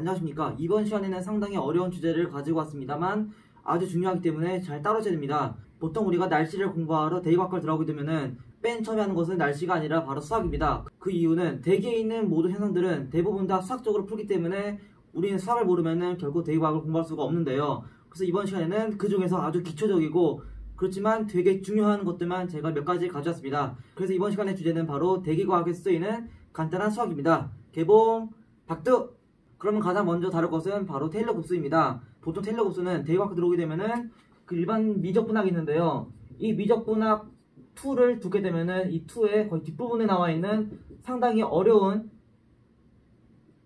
안녕하십니까. 이번 시간에는 상당히 어려운 주제를 가지고 왔습니다만 아주 중요하기 때문에 잘 따라줘야 됩니다. 보통 우리가 날씨를 공부하러 대기과학과를 들어가게 되면은 맨 처음에 하는 것은 날씨가 아니라 바로 수학입니다. 그 이유는 대기에 있는 모든 현상들은 대부분 다 수학적으로 풀기 때문에 우리는 수학을 모르면은 결국 대기과학을 공부할 수가 없는데요. 그래서 이번 시간에는 그 중에서 아주 기초적이고 그렇지만 되게 중요한 것들만 제가 몇 가지 가져왔습니다. 그래서 이번 시간의 주제는 바로 대기과학에서 쓰이는 간단한 수학입니다. 개봉 박두! 그러면 가장 먼저 다룰 것은 바로 테일러 곱수입니다. 보통 테일러 곱수는 대기과학 들어오게 되면은 그 일반 미적분학이 있는데요. 이 미적분학 2를 두게 되면은 이 2의 거의 뒷부분에 나와 있는 상당히 어려운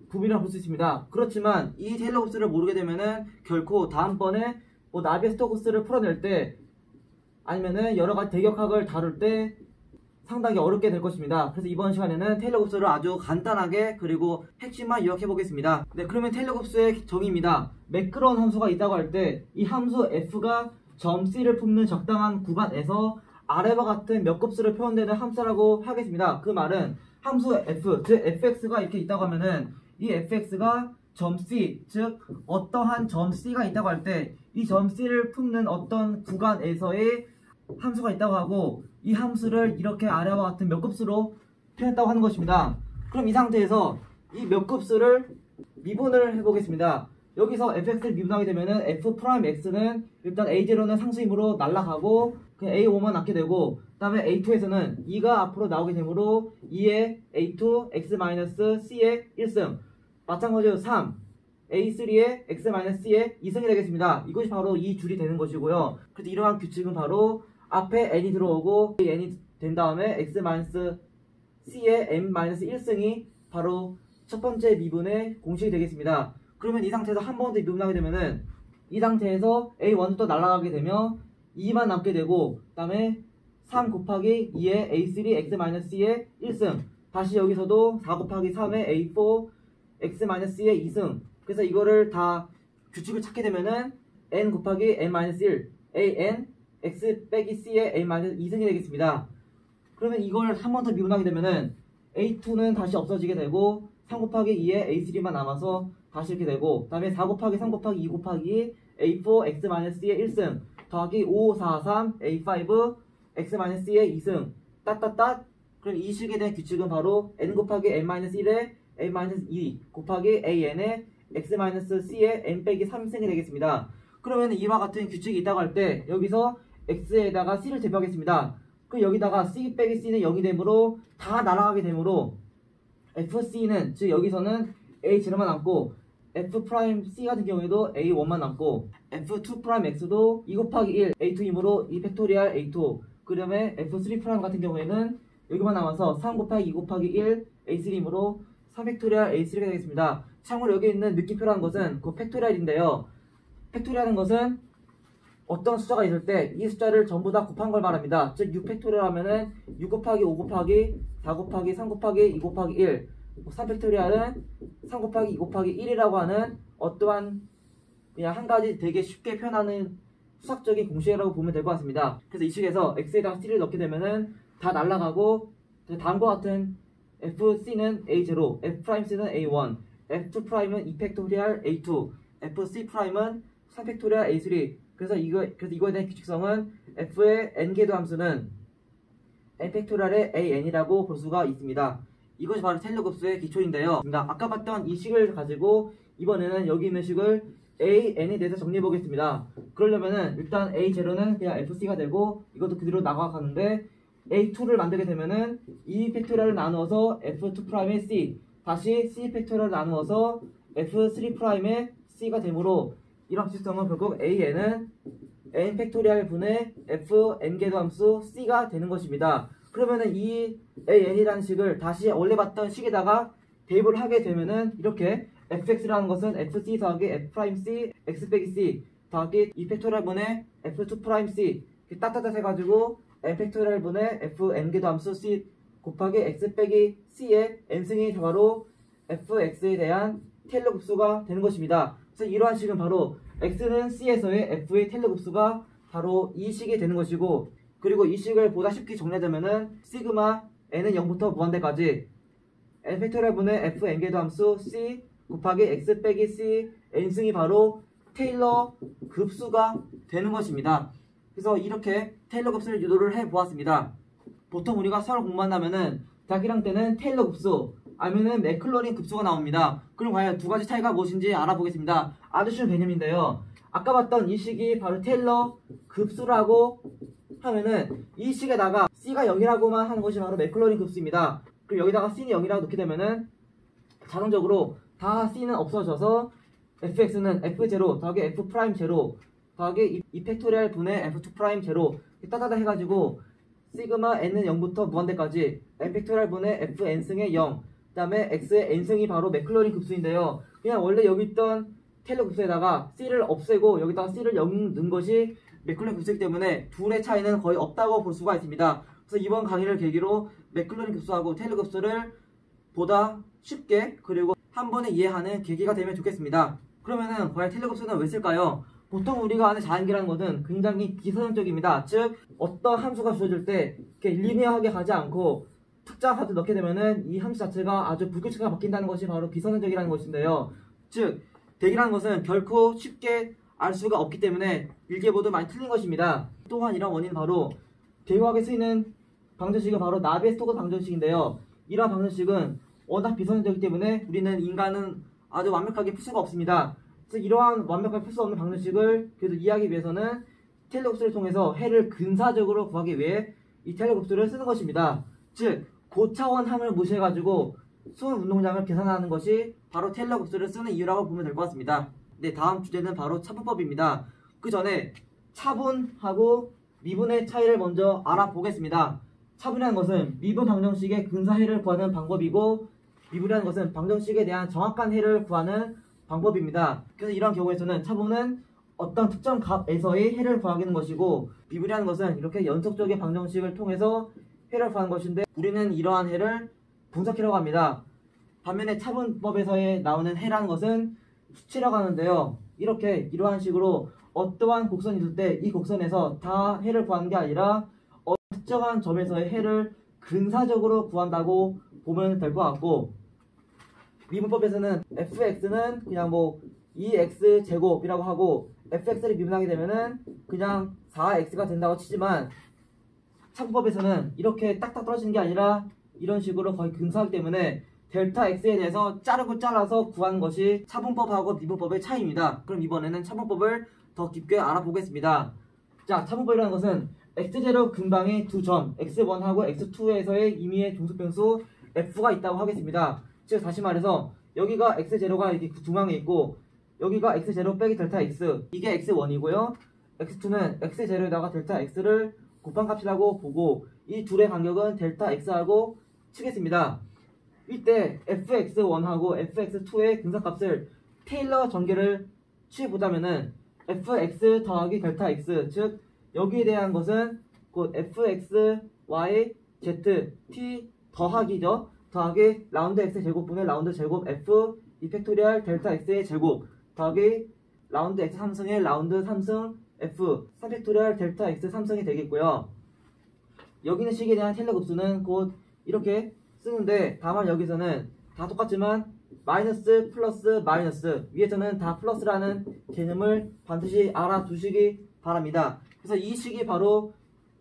부분이라고 볼 수 있습니다. 그렇지만 이 테일러 곱수를 모르게 되면은 결코 다음번에 나비에스토크스를 풀어낼 때 아니면은 여러가지 대격학을 다룰 때 상당히 어렵게 될 것입니다. 그래서 이번 시간에는 테일러 곱수를 아주 간단하게 그리고 핵심만 요약해 보겠습니다. 네, 그러면 테일러 곱수의 정의입니다. 매끄러운 함수가 있다고 할 때 이 함수 f가 점 C를 품는 적당한 구간에서 아래와 같은 몇 곱수로 표현되는 함수라고 하겠습니다. 그 말은 함수 f, 즉 fx가 이렇게 있다고 하면은 이 fx가 점 C, 즉 어떠한 점 C가 있다고 할 때 이 점 C를 품는 어떤 구간에서의 함수가 있다고 하고 이 함수를 이렇게 아래와 같은 몇 급수로 표현했다고 하는 것입니다. 그럼 이 상태에서 이 몇 급수를 미분을 해보겠습니다. 여기서 fx를 미분하게 되면은 f'x는 일단 a0는 상수이므로 날아가고 그냥 a5만 남게 되고 그 다음에 a2에서는 2가 앞으로 나오게 되므로 2의 a2 x-c의 1승 마찬가지로 3 a3의 x-c의 2승이 되겠습니다. 이것이 바로 이 줄이 되는 것이고요. 그래서 이러한 규칙은 바로 앞에 n이 들어오고 n이 된 다음에 x-c의 n-1승이 바로 첫 번째 미분의 공식이 되겠습니다. 그러면 이 상태에서 한 번 더 미분하게 되면은 이 상태에서 a1도 날아가게 되며 2만 남게 되고 그 다음에 3 곱하기 2의 a3 x-c의 1승 다시 여기서도 4 곱하기 3의 a4 x-c의 2승 그래서 이거를 다 규칙을 찾게 되면은 n 곱하기 n-1 an x 빼기 c의 n-2승이 되겠습니다. 그러면 이걸 한 번 더 미분하게 되면은 a2는 다시 없어지게 되고 3 곱하기 2의 a3만 남아서 다시 이렇게 되고 그 다음에 4 곱하기 3 곱하기 2 곱하기 a4 x-c의 1승 더하기 5 4 3 a5 x-c의 2승 따따따 그럼 이 식에 대한 규칙은 바로 n 곱하기 n-1의 n-2 곱하기 an의 x-c의 n 빼기 3승이 되겠습니다. 그러면 이와 같은 규칙이 있다고 할 때 여기서 x에다가 c를 대표하겠습니다. 그럼 여기다가 c 빼기 c는 0이 되므로 다 날아가게 되므로 fc는 즉 여기서는 a0만 남고 f'c 같은 경우에도 a1만 남고 f2'x도 2 곱하기 1 a2이므로 2 팩토리얼 a2 그 다음에 f3' 같은 경우에는 여기만 남아서 3 곱하기 2 곱하기 1 a3이므로 3 팩토리얼 a3가 되겠습니다. 참고로 여기 있는 느낌표라는 것은 그 팩토리얼인데요. 팩토리얼은 것은 어떤 숫자가 있을 때 이 숫자를 전부 다 곱한 걸 말합니다. 즉 6 팩토리얼 하면은 6 곱하기 5 곱하기 4 곱하기 3 곱하기 2 곱하기 1 3 팩토리얼은 3 곱하기 2 곱하기 1이라고 하는 어떠한 그냥 한 가지 되게 쉽게 표현하는 수학적인 공식이라고 보면 될 것 같습니다. 그래서 이 식에서 x에다가 c를 넣게 되면은 다 날아가고 다음과 같은 fc는 a0, f'c는 a1, f2'은 2 팩토리얼 a2, fc'은 3 팩토리얼 a3 그래서 이거에 대한 규칙성은 f의 n개도 함수는 n 팩토리얼의 an이라고 볼 수가 있습니다. 이것이 바로 테일러 곱수의 기초인데요. 아까 봤던 이 식을 가지고 이번에는 여기 있는 식을 an에 대해서 정리해 보겠습니다. 그러려면은 일단 a0는 그냥 fc가 되고 이것도 그대로 나가가는데 a2를 만들게 되면은 2 팩토리얼을 나누어서 f2'의 c 다시 c 팩토리얼을 나누어서 f3'의 c가 되므로 이런 규칙성은 결국 an은 n 팩토리얼 분의 f n개도 함수 c가 되는 것입니다. 그러면은 이 an이라는 식을 다시 원래 봤던 식에다가 대입을 하게 되면은 이렇게 fx라는 것은 fc 더하기 f'c x 빼기 c 더하기 2 팩토리얼 분의 f2'c 따따따 해가지고 n 팩토리얼 분의 f n개도 함수 c 곱하기 x 빼기 c의 n승이 바로 fx에 대한 테일러 곱수가 되는 것입니다. 그래서 이러한 식은 바로 x는 c에서의 f의 테일러 곱수가 바로 이 식이 되는 것이고 그리고 이 식을 보다 쉽게 정리하자면은 시그마 n은 0부터 무한대까지 n 팩토리얼 분의 f n개도 함수 c 곱하기 x 빼기 c n승이 바로 테일러 급수가 되는 것입니다. 그래서 이렇게 테일러 급수를 유도를 해 보았습니다. 보통 우리가 수학을 공부한다면은 대학 1학년 때는 테일러 급수 아니면은 맥클로린 급수가 나옵니다. 그럼 과연 두 가지 차이가 무엇인지 알아보겠습니다. 아주 쉬운 개념인데요. 아까 봤던 이 식이 바로 테일러 급수라고 하면은 이 식에다가 C가 0이라고만 하는 것이 바로 맥클로린 급수입니다. 그럼 여기다가 C는 0이라고 넣게 되면은 자동적으로 다 C는 없어져서 fx는 f0 더하기 f'0 더하기 2팩토리얼 분의 f2'0 따다다 해가지고 시그마 n은 0부터 무한대까지 n팩토리얼 분의 fn승의 0 그 다음에 x의 n승이 바로 맥클로린 급수인데요. 그냥 원래 여기 있던 테일러 급수에다가 c를 없애고 여기다가 c를 0 넣은 것이 맥클로린 급수이기 때문에 둘의 차이는 거의 없다고 볼 수가 있습니다. 그래서 이번 강의를 계기로 맥클로린 급수하고 테일러 급수를 보다 쉽게 그리고 한 번에 이해하는 계기가 되면 좋겠습니다. 그러면은 과연 테일러 급수는 왜 쓸까요? 보통 우리가 아는 자연계라는 것은 굉장히 비선형적입니다. 즉 어떤 함수가 주어질 때 이렇게 리니어하게 가지 않고 특정 값을 넣게 되면은 이 함수 자체가 아주 불규칙하게 바뀐다는 것이 바로 비선형적이라는 것인데요. 즉 대기라는 것은 결코 쉽게 알 수가 없기 때문에 일기예보도 많이 틀린 것입니다. 또한 이런 원인은 바로 대유학에 쓰이는 방정식은 바로 나비의-스토크 방정식인데요. 이러한 방정식은 워낙 비선형적이기 때문에 우리는 인간은 아주 완벽하게 풀 수가 없습니다. 그래서 이러한 완벽하게 풀 수 없는 방정식을 그래도 이해하기 위해서는 테일러 급수를 통해서 해를 근사적으로 구하기 위해 이 테일러 급수를 쓰는 것입니다. 즉 고차원함을 무시해가지고 수은 운동량을 계산하는 것이 바로 테일러 급수를 쓰는 이유라고 보면 될 것 같습니다. 네, 다음 주제는 바로 차분법입니다. 그 전에 차분하고 미분의 차이를 먼저 알아보겠습니다. 차분이라는 것은 미분 방정식의 근사해를 구하는 방법이고 미분이라는 것은 방정식에 대한 정확한 해를 구하는 방법입니다. 그래서 이런 경우에서는 차분은 어떤 특정 값에서의 해를 구하는 것이고 미분이라는 것은 이렇게 연속적인 방정식을 통해서 해를 구하는 것인데 우리는 이러한 해를 분석해라고 합니다. 반면에 차분법에서의 나오는 해라는 것은 수치라고 하는데요. 이렇게 이러한 식으로 어떠한 곡선이 있을 때 이 곡선에서 다 해를 구하는 게 아니라 특정한 점에서의 해를 근사적으로 구한다고 보면 될 것 같고 미분법에서는 fx는 그냥 뭐 2x 제곱이라고 하고 fx를 미분하게 되면은 그냥 4x가 된다고 치지만 차분법에서는 이렇게 딱딱 떨어지는 게 아니라 이런 식으로 거의 근사하기 때문에 델타 x에 대해서 자르고 잘라서 구하는 것이 차분법하고 미분법의 차이입니다. 그럼 이번에는 차분법을 더 깊게 알아보겠습니다. 자, 차분법이라는 것은 x0 근방의 두 점 x1하고 x2에서의 임의의 종속변수 f가 있다고 하겠습니다. 즉 다시 말해서 여기가 x0가 이렇게 중앙에 있고 여기가 x0 빼기 델타 x 이게 x1이고요. x2는 x0에다가 델타 x를 곱한 값이라고 보고 이 둘의 간격은 델타 x하고 치겠습니다. 이때 fx1하고 fx2의 근사값을 테일러 전개를 취해보자면은 fx 더하기 델타 x 즉 여기에 대한 것은 곧 fx, y, z, t 더하기죠. 더하기 라운드 x 제곱분의 라운드 제곱 f 2팩토리얼 델타 x의 제곱 더하기 라운드 x 3승의 라운드 3승 f 3팩토리얼 델타 x 3승이 되겠고요. 여기 있는 식에 대한 테일러 급수는 곧 이렇게 쓰는데 다만 여기서는 다 똑같지만 마이너스 플러스 마이너스 위에서는 다 플러스라는 개념을 반드시 알아두시기 바랍니다. 그래서 이 식이 바로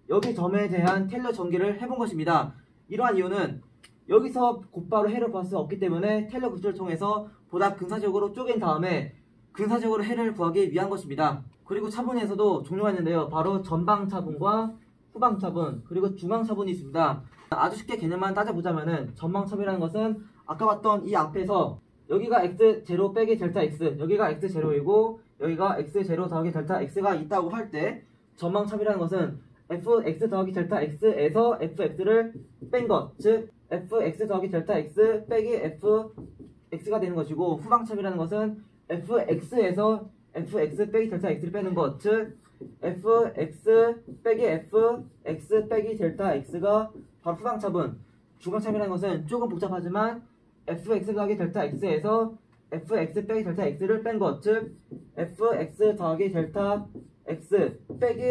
여기 점에 대한 테일러 전개를 해본 것입니다. 이러한 이유는 여기서 곧바로 해를 구할 수 없기 때문에 테일러 급수를 통해서 보다 근사적으로 쪼갠 다음에 근사적으로 해를 구하기 위한 것입니다. 그리고 차분에서도 종류가 있는데요. 바로 전방 차분과 후방 차분 그리고 중앙 차분이 있습니다. 아주 쉽게 개념만 따져보자면은 전방 차분이라는 것은 아까 봤던 이 앞에서 여기가 x0 빼기 델타 x 여기가 x0이고 여기가 x0 더하기 델타 x가 있다고 할 때 전방 차분이라는 것은 fx 더하기 델타 x에서 fx를 뺀 것 즉 fx 더하기 델타 x 빼기 fx가 되는 것이고 후방 차분이라는 것은 fx에서 fx 빼기 델타 x를 빼는 것 즉 fx 빼기 fx 빼기 델타 x가 바로 후방차분. 중간차분이라는 것은 조금 복잡하지만 fx 더하기 델타 x에서 fx 빼기 델타 x를 뺀 것 즉 fx 더하기 델타 x 빼기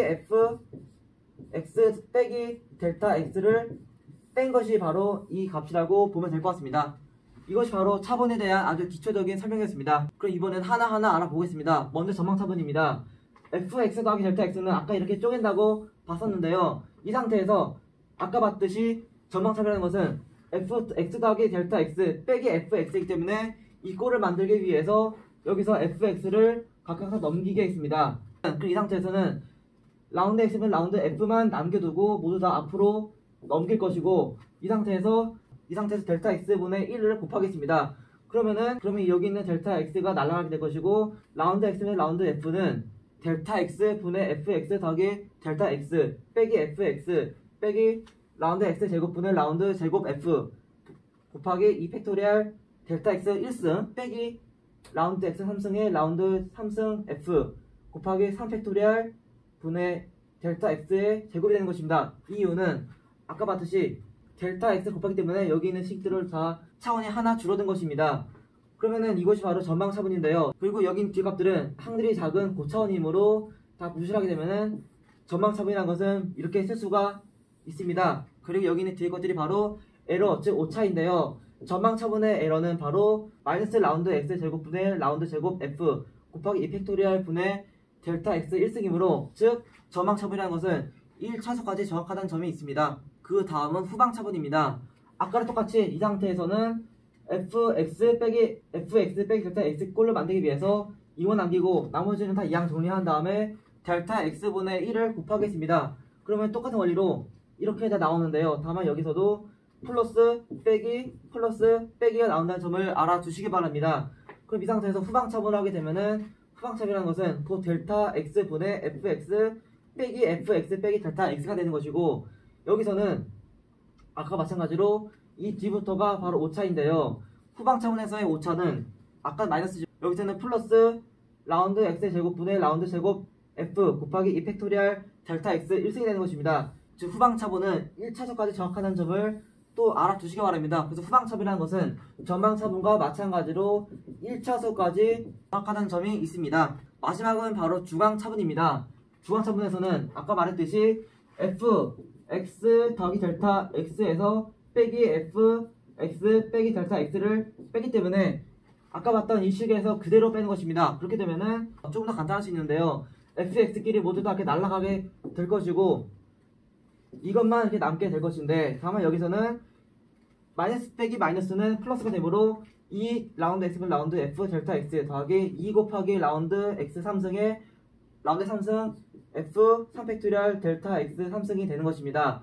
fx 빼기 델타 x를 뺀 것이 바로 이 값이라고 보면 될 것 같습니다. 이것이 바로 차분에 대한 아주 기초적인 설명이었습니다. 그럼 이번엔 하나하나 알아보겠습니다. 먼저 전망 차분입니다. fx 더하기 델타 x는 아까 이렇게 쪼갠다고 봤었는데요. 이 상태에서 아까 봤듯이 전망 차분이라는 것은 fx 더하기 델타 x 빼기 fx이기 때문에 이 꼴을 만들기 위해서 여기서 fx를 각각 넘기게 했습니다. 그럼 이 상태에서는 라운드 x는 라운드 f만 남겨두고 모두 다 앞으로 넘길 것이고 이 상태에서 델타 x분의 1을 곱하겠습니다. 그러면 여기 있는 델타 x가 날아가게 될 것이고 라운드 x는 라운드 f는 델타 x분의 fx 더하기 델타 x 빼기 fx 빼기 라운드 x 제곱분의 라운드 제곱 f 곱하기 2 팩토리얼 델타 x 1승 빼기 라운드 x 3승의 라운드 3승 f 곱하기 3 팩토리얼 분의 델타 x의 제곱이 되는 것입니다. 이 이유는 아까 봤듯이 델타 x 곱하기 때문에 여기 있는 식들을 다 차원이 하나 줄어든 것입니다. 그러면은 이것이 바로 전방 차분인데요. 그리고 여기 있는 뒤값들은 항들이 작은 고차원이므로 다 무시를 하게 되면은 전방 차분이라는 것은 이렇게 쓸 수가 있습니다. 그리고 여기 있는 뒤에 것들이 바로 에러, 즉 오차인데요. 전방 차분의 에러는 바로 마이너스 라운드 x 제곱분의 라운드 제곱 f 곱하기 2 팩토리얼 분의 델타 x 1승이므로 즉 전방 차분이라는 것은 1차수까지 정확하다는 점이 있습니다. 그 다음은 후방 차분입니다. 아까랑 똑같이 이 상태에서는 fx 빼기 델타 x 꼴로 만들기 위해서 2원 남기고 나머지는 다 이항 정리한 다음에 델타 x분의 1을 곱하겠습니다. 그러면 똑같은 원리로 이렇게 다 나오는데요. 다만 여기서도 플러스 빼기가 나온다는 점을 알아두시기 바랍니다. 그럼 이 상태에서 후방 차분을 하게 되면은 후방 차분이라는 것은 그 델타 x분의 fx 빼기 fx 빼기 델타 x가 되는 것이고 여기서는 아까 마찬가지로 이 뒤부터가 바로 오차인데요. 후방 차분에서의 오차는 아까 마이너스 여기서는 플러스 라운드 x 제곱분의 라운드 제곱 f 곱하기 2 팩토리얼 델타 x 1승이 되는 것입니다. 즉 후방 차분은 1차수까지 정확하다는 점을 또 알아두시기 바랍니다. 그래서 후방 차분이라는 것은 전방 차분과 마찬가지로 1차수까지 정확하다는 점이 있습니다. 마지막은 바로 중앙 차분입니다. 중앙 차분에서는 아까 말했듯이 fx 더하기 델타 x에서 빼기 fx 빼기 델타 x를 빼기 때문에 아까 봤던 이 식에서 그대로 빼는 것입니다. 그렇게 되면은 조금 더 간단할 수 있는데요. fx끼리 모두 다 이렇게 날아가게 될 것이고 이것만 이렇게 남게 될 것인데 다만 여기서는 마이너스 빼기 마이너스는 플러스가 되므로 이 라운드 x분 라운드 f 델타 x 더하기 2 곱하기 라운드 x 3승의 라운드 3승 f 3 팩토리얼 델타 x 3승이 되는 것입니다.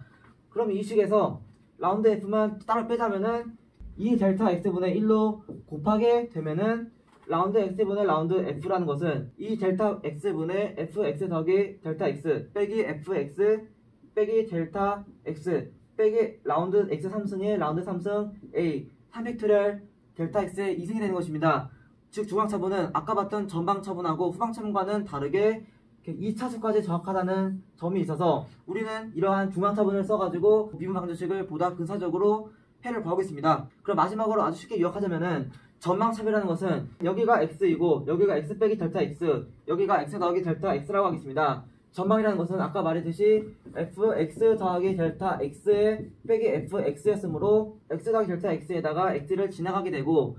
그럼 이 식에서 라운드 f만 따로 빼자면은 이 델타 x분의 1로 곱하게 되면은 라운드 x분의 라운드 f라는 것은 이 델타 x분의 fx 더하기 델타 x 빼기 fx 빼기 델타 x 빼기 라운드 x 3승의 라운드 3승 a 3 팩토리얼 델타 x의 2승이 되는 것입니다. 즉 중앙차분은 아까 봤던 전방차분하고 후방차분과는 다르게 2차수까지 정확하다는 점이 있어서 우리는 이러한 중앙차분을 써가지고 미분 방정식을 보다 근사적으로 해를 보겠습니다. 그럼 마지막으로 아주 쉽게 요약하자면은 전방차분이라는 것은 여기가 x이고 여기가 x 빼기 델타 x 여기가 x 더하기 델타 x라고 하겠습니다. 전방이라는 것은 아까 말했듯이 fx 더하기 델타 x에 빼기 fx였으므로 x 더하기 델타 x에다가 x를 지나가게 되고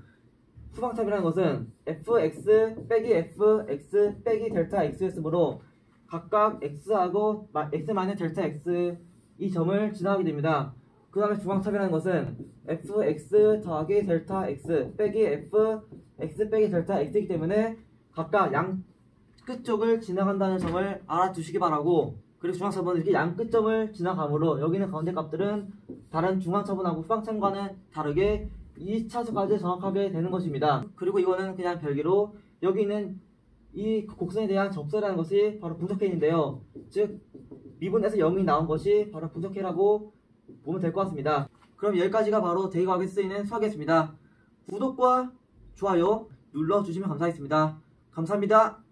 후방차분이라는 것은 fx 빼기 fx 빼기 델타 x였으므로 각각 x하고 x 마이너스 델타 x 이 점을 지나가게 됩니다. 그 다음에 중앙차분이라는 것은 fx 더하기 델타 x 빼기 fx 빼기 델타 x이기 때문에 각각 양 끝쪽을 지나간다는 점을 알아두시기 바라고 그리고 중앙차분은 이렇게 양 끝점을 지나가므로 여기는 가운데 값들은 다른 중앙차분하고 후방차분과는 다르게 2차수까지 정확하게 되는 것입니다. 그리고 이거는 그냥 별개로 여기 있는 이 곡선에 대한 접선이라는 것이 바로 분석해인데요. 즉 미분에서 0이 나온 것이 바로 분석해라고 보면 될 것 같습니다. 그럼 여기까지가 바로 대입과학에 쓰이는 수학이었습니다. 구독과 좋아요 눌러주시면 감사하겠습니다. 감사합니다.